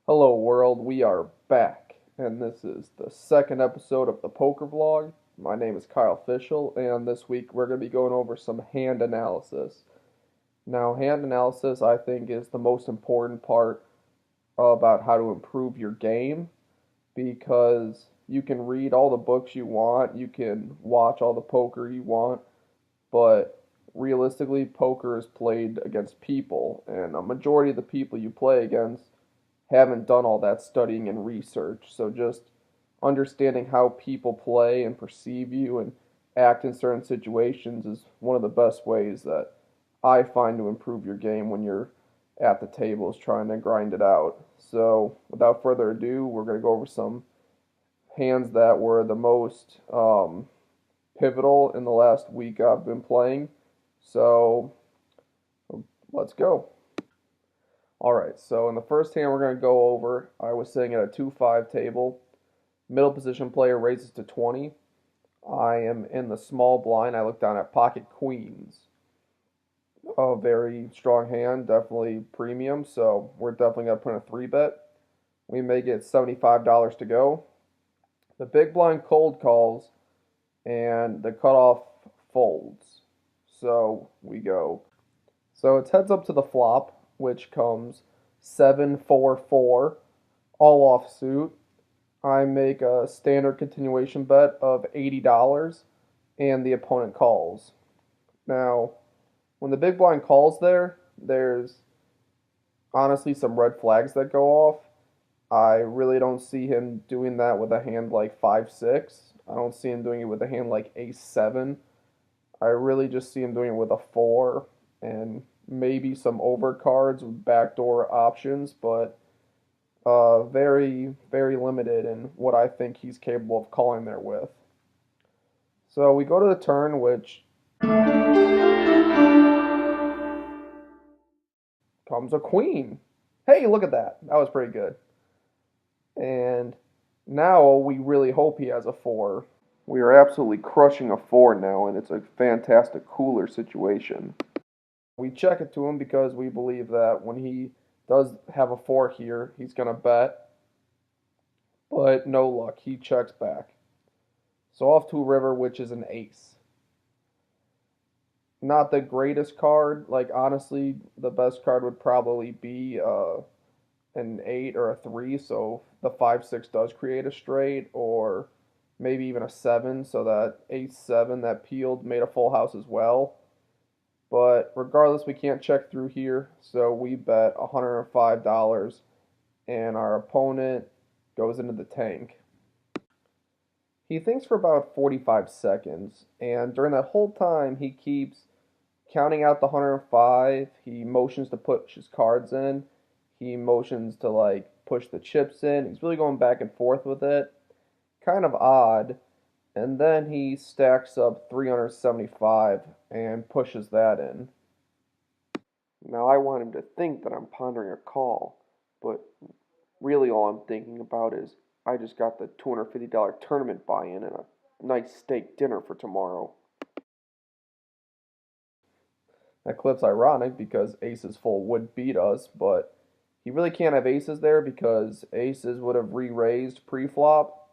Hello world, we are back, and this is the second episode of the poker vlog. My name is Kyle Fischl, and this week we're going to be going over some hand analysis. Now, hand analysis I think is the most important part about how to improve your game because you can read all the books you want, you can watch all the poker you want, but realistically, poker is played against people, and a majority of the people you play against haven't done all that studying and research. So just understanding how people play and perceive you and act in certain situations is one of the best ways that I find to improve your game when you're at the tables trying to grind it out. So without further ado, we're going to go over some hands that were the most pivotal in the last week I've been playing. So let's go. Alright, so in the first hand we're going to go over, I was sitting at a 2-5 table. Middle position player raises to 20. I am in the small blind. I look down at pocket queens. A very strong hand, definitely premium, so we're definitely going to put in a 3-bet. We may get $75 to go. The big blind cold calls, and the cutoff folds. So we go. So it's heads up to the flop, which comes 7-4-4, all offsuit. I make a standard continuation bet of $80, and the opponent calls. Now, when the big blind calls there's honestly some red flags that go off. I really don't see him doing that with a hand like 5-6. I don't see him doing it with a hand like Ace-7. I really just see him doing it with a 4 and maybe some overcards with backdoor options, but very, very limited in what I think he's capable of calling there with. So we go to the turn, which comes a queen. Hey, look at that. That was pretty good. And now we really hope he has a 4. We are absolutely crushing a 4 now, and it's a fantastic cooler situation. We check it to him because we believe that when he does have a 4 here, he's going to bet. But no luck. He checks back. So off to a river, which is an ace. Not the greatest card. Like, honestly, the best card would probably be an 8 or a 3. So the 5-6 does create a straight, or maybe even a 7. So that Ace-7 that peeled made a full house as well. But regardless, we can't check through here, so we bet $105, and our opponent goes into the tank. He thinks for about 45 seconds, and during that whole time, he keeps counting out the 105. He motions to push his cards in. He motions to, like, push the chips in. He's really going back and forth with it. Kind of odd. And then he stacks up 375 and pushes that in. Now I want him to think that I'm pondering a call, but really all I'm thinking about is I just got the $250 tournament buy-in and a nice steak dinner for tomorrow. That clip's ironic because aces full would beat us, but he really can't have aces there because aces would have re-raised pre-flop,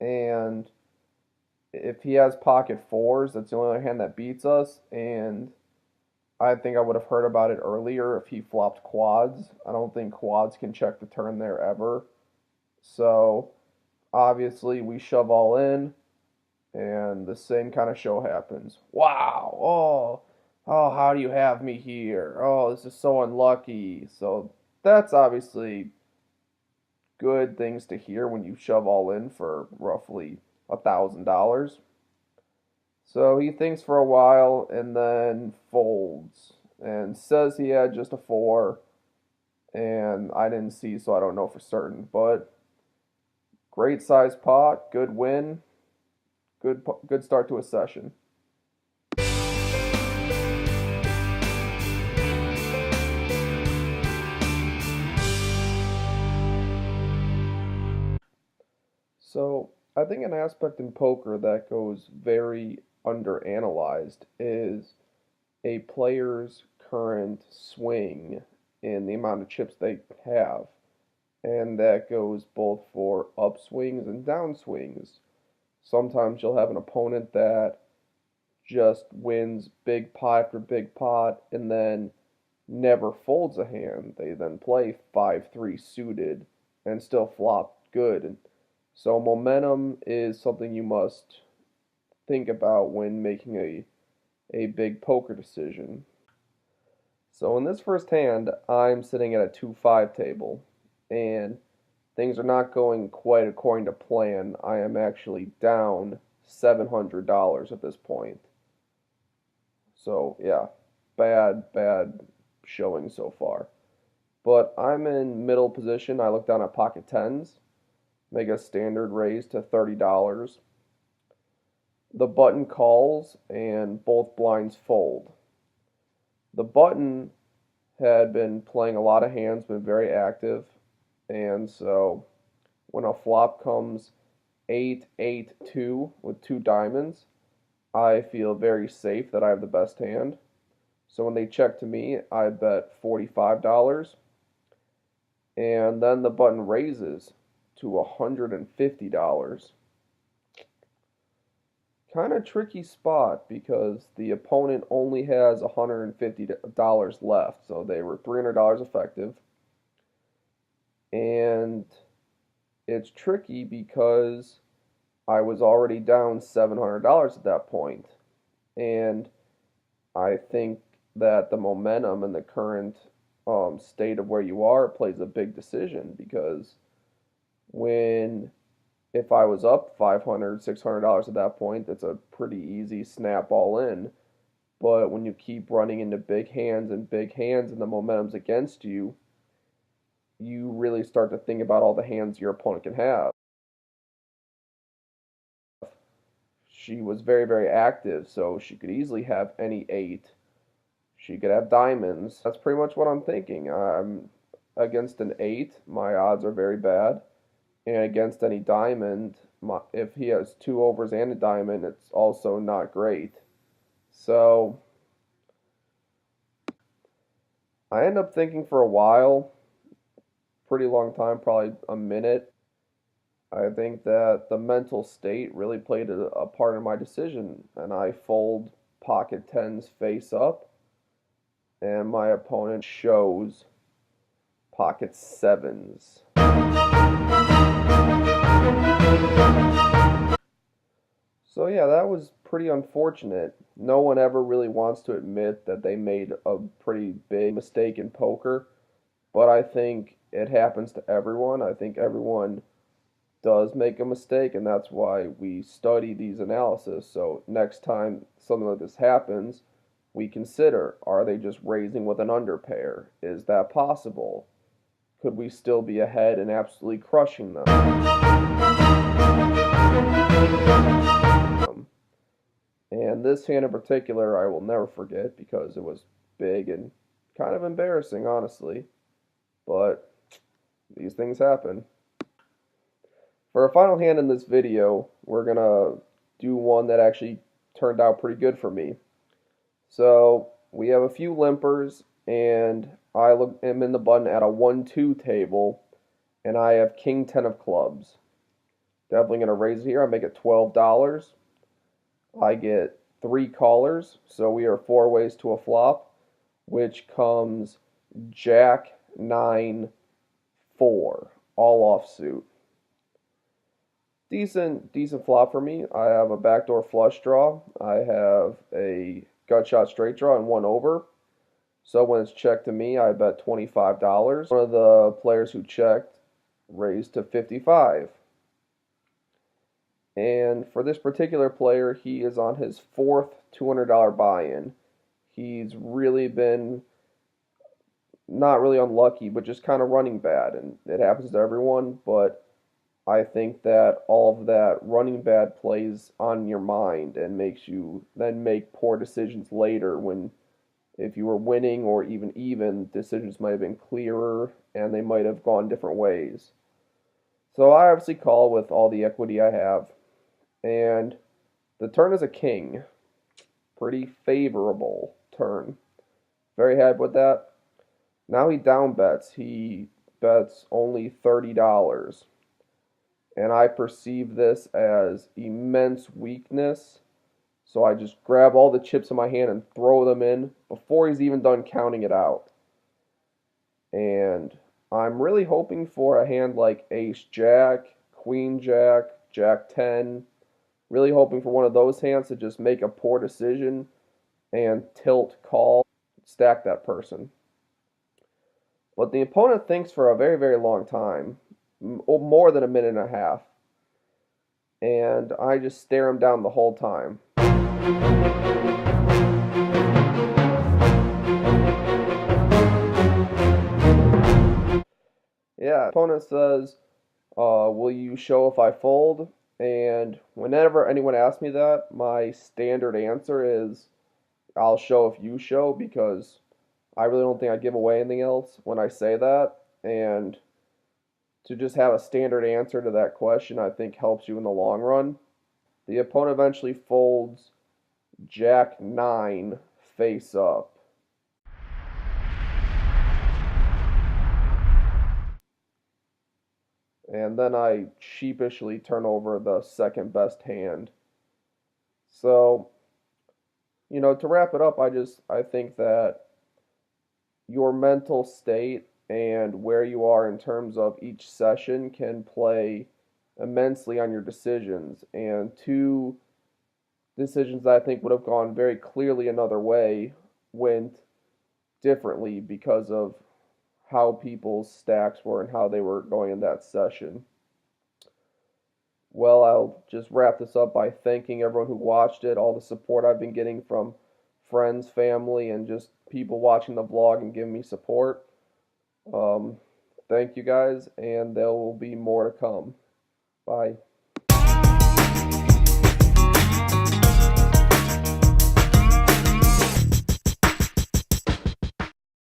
and if he has pocket 4s, that's the only other hand that beats us, and I think I would have heard about it earlier if he flopped quads. I don't think quads can check the turn there ever. So, obviously, we shove all in, and the same kind of show happens. Wow! Oh, how do you have me here? Oh, this is so unlucky. So, that's obviously good things to hear when you shove all in for roughly $1,000. So he thinks for a while and then folds and says he had just a 4, and I didn't see, so I don't know for certain. But great size pot, good win, good start to a session. So I think an aspect in poker that goes very underanalyzed is a player's current swing in the amount of chips they have. and that goes both for upswings and downswings. Sometimes you'll have an opponent that just wins big pot after big pot and then never folds a hand. They then play 5-3 suited and still flop good. And so momentum is something you must think about when making a big poker decision. So in this first hand, I'm sitting at a 2-5 table, and things are not going quite according to plan. I am actually down $700 at this point. So yeah, bad showing so far. But I'm in middle position. I look down at pocket tens, make a standard raise to $30. The button calls and both blinds fold. The button had been playing a lot of hands, been very active, and so when a flop comes 8-8-2 with two diamonds, I feel very safe that I have the best hand. So when they check to me, I bet $45, and then the button raises to $150. Kind of tricky spot because the opponent only has $150 left, so they were $300 effective. And it's tricky because I was already down $700 at that point. And I think that the momentum and the current state of where you are plays a big decision because if I was up $500, $600 at that point, that's a pretty easy snap all in. But when you keep running into big hands and the momentum's against you, you really start to think about all the hands your opponent can have. She was very active, so she could easily have any eight. She could have diamonds. That's pretty much what I'm thinking. I'm against an eight, my odds are very bad. And against any diamond, if he has two overs and a diamond, it's also not great. So I end up thinking for a while, pretty long time, probably a minute. I think that the mental state really played a part in my decision, and I fold pocket tens face up, and my opponent shows pocket sevens. So yeah, that was pretty unfortunate. No one ever really wants to admit that they made a pretty big mistake in poker, but I think it happens to everyone. I think everyone does make a mistake, and that's why we study these analysis. So next time something like this happens, we consider, are they just raising with an underpair? Is that possible? Could we still be ahead and absolutely crushing them? And this hand in particular, I will never forget because it was big and kind of embarrassing, honestly. But these things happen. For our final hand in this video, we're going to do one that actually turned out pretty good for me. So we have a few limpers, and I am in the button at a 1-2 table, and I have king 10 of clubs. Definitely going to raise it here. I make it $12. I get 3 callers, so we are 4 ways to a flop, which comes Jack 9 4, all offsuit. Decent flop for me. I have a backdoor flush draw. I have a gut shot straight draw and 1 over. So when it's checked to me, I bet $25. One of the players who checked raised to 55. And for this particular player, he is on his 4th $200 buy-in. He's really been not really unlucky, but just kind of running bad, and it happens to everyone, but I think that all of that running bad plays on your mind and makes you then make poor decisions later when if you were winning or even, decisions might have been clearer and they might have gone different ways. So I obviously call with all the equity I have. And the turn is a king. Pretty favorable turn. Very happy with that. Now he down bets. He bets only $30. And I perceive this as immense weakness. So I just grab all the chips in my hand and throw them in before he's even done counting it out. And I'm really hoping for a hand like Ace Jack, Queen Jack, Jack 10. Really hoping for one of those hands to just make a poor decision and tilt call, stack that person. But the opponent thinks for a very, very long time, more than a minute and a half. And I just stare him down the whole time. Yeah, opponent says, will you show if I fold? And whenever anyone asks me that, my standard answer is, I'll show if you show, because I really don't think I give away anything else when I say that. And to just have a standard answer to that question, I think helps you in the long run. The opponent eventually folds Jack 9 face up. And then I sheepishly turn over the second best hand. So, to wrap it up, I think that your mental state and where you are in terms of each session can play immensely on your decisions. And two decisions that I think would have gone very clearly another way went differently because of how people's stacks were and how they were going in that session. Well, I'll just wrap this up by thanking everyone who watched it, all the support I've been getting from friends, family, and just people watching the vlog and giving me support. Um, Thank you guys, and there will be more to come. Bye.